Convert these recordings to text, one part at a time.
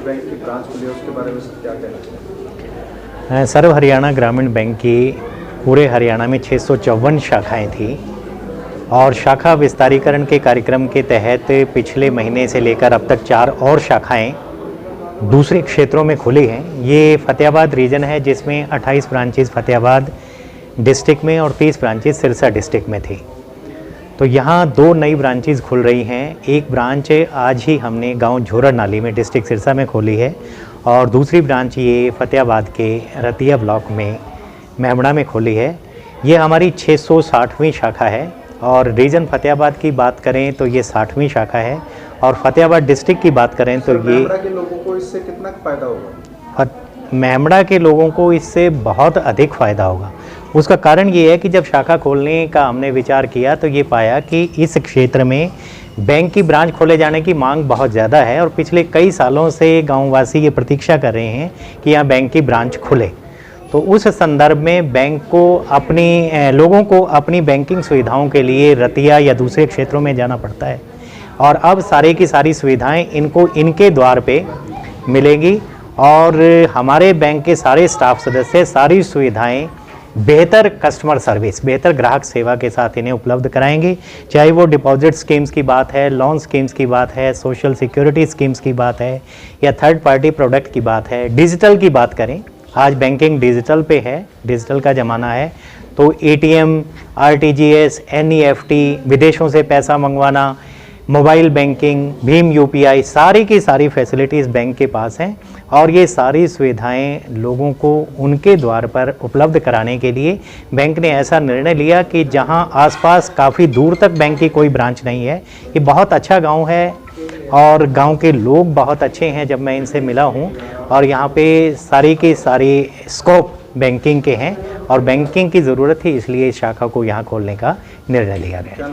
Bank की branch खुली है उसके बारे में सर क्या कहना चाहेंगे? सर्व हरियाणा ग्रामीण बैंक की पूरे हरियाणा में 654 शाखाएं थी और शाखा विस्तारीकरण के कार्यक्रम के तहत पिछले महीने से लेकर अब तक 4 और शाखाएं दूसरे क्षेत्रों में खुली हैं। ये फतेहाबाद रीजन है जिसमें 28 ब्रांचेस फतेहाबाद डिस्ट्रिक्ट में और 30 ब्रांचेस सिरसा डिस्ट्रिक्ट में थी। तो यहाँ 2 नई ब्रांचेस खुल रही हैं। एक ब्रांच आज ही हमने गांव झोरा नाली में डिस्ट्रिक्ट सिरसा में खोली है और दूसरी ब्रांच ये फतेहाबाद के रतिया ब्लॉक में मेमड़ा में खोली है। ये हमारी 660वीं शाखा है और रीजन फतेहाबाद की बात करें तो ये 60वीं शाखा है और फतेहाबाद डिस्ट्रिक्ट की बात करें तो ये मेमड़ा के लोगों को इससे कितना फ़ायदा होगा? मेमड़ा के लोगों को इससे बहुत अधिक फ़ायदा होगा। उसका कारण ये है कि जब शाखा खोलने का हमने विचार किया तो ये पाया कि इस क्षेत्र में बैंक की ब्रांच खोले जाने की मांग बहुत ज़्यादा है और पिछले कई सालों से गांववासी ये प्रतीक्षा कर रहे हैं कि यहाँ बैंक की ब्रांच खुले। तो उस संदर्भ में बैंक को लोगों को अपनी बैंकिंग सुविधाओं के लिए रतिया या दूसरे क्षेत्रों में जाना पड़ता है और अब सारी की सारी सुविधाएं इनको इनके द्वार पे मिलेंगी और हमारे बैंक के सारे स्टाफ सदस्य सारी सुविधाएं बेहतर कस्टमर सर्विस, बेहतर ग्राहक सेवा के साथ इन्हें उपलब्ध कराएंगे। चाहे वो डिपॉजिट स्कीम्स की बात है, लोन स्कीम्स की बात है, सोशल सिक्योरिटी स्कीम्स की बात है या थर्ड पार्टी प्रोडक्ट की बात है, डिजिटल की बात करें। आज बैंकिंग डिजिटल पे है, डिजिटल का ज़माना है। तो एटीएम, आरटीजीएस, एनईएफटी, विदेशों से पैसा मंगवाना, मोबाइल बैंकिंग, भीम यूपीआई, सारी की सारी फैसिलिटीज़ बैंक के पास हैं और ये सारी सुविधाएं लोगों को उनके द्वार पर उपलब्ध कराने के लिए बैंक ने ऐसा निर्णय लिया कि जहां आसपास काफ़ी दूर तक बैंक की कोई ब्रांच नहीं है। ये बहुत अच्छा गांव है और गांव के लोग बहुत अच्छे हैं जब मैं इनसे मिला हूं और यहाँ पे सारी की सारी स्कोप बैंकिंग के हैं और बैंकिंग की ज़रूरत थी, इसलिए इस शाखा को यहाँ खोलने का निर्णय लिया गया।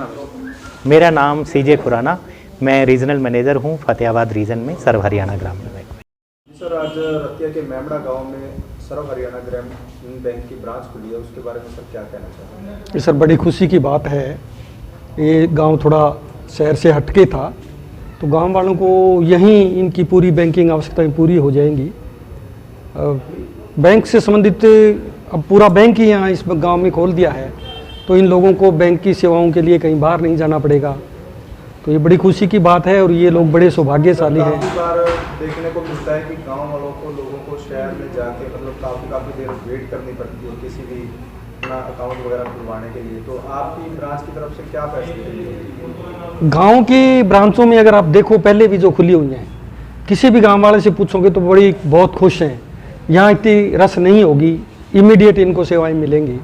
मेरा नाम सीजे खुराना, मैं रीजनल मैनेजर हूँ फतेहाबाद रीजन में सर्व हरियाणा ग्रामीण बैंक में। सर आज रतिया के मेमड़ा गांव में सर्व हरियाणा ग्रामीण बैंक की ब्रांच खुली है, उसके बारे में सर क्या कहना चाहते हैं? सर बड़ी खुशी की बात है। ये गांव थोड़ा शहर से हटके था तो गांव वालों को यहीं इनकी पूरी बैंकिंग आवश्यकताएं पूरी हो जाएंगी। बैंक से संबंधित अब पूरा बैंक ही यहाँ इस गांव में खोल दिया है तो इन लोगों को बैंक की सेवाओं के लिए कहीं बाहर नहीं जाना पड़ेगा। तो ये बड़ी खुशी की बात है और ये लोग बड़े सौभाग्यशाली हैं। काफ़ी बार देखने को मिलता है कि गांव वालों को लोगों को शहर में जाके मतलब काफ़ी देर वेट करनी पड़ती है किसी भी अपना अकाउंट वगैरह खुलवाने के लिए। तो आपकी ब्रांच की तरफ से क्या फैसिलिटी है? गाँव की ब्रांचों में अगर आप देखो पहले भी जो खुली हुई हैं, किसी भी गाँव वाले से पूछोगे तो बहुत खुश हैं। यहाँ इतनी रस नहीं होगी, इमीडिएट इनको सेवाएँ मिलेंगी।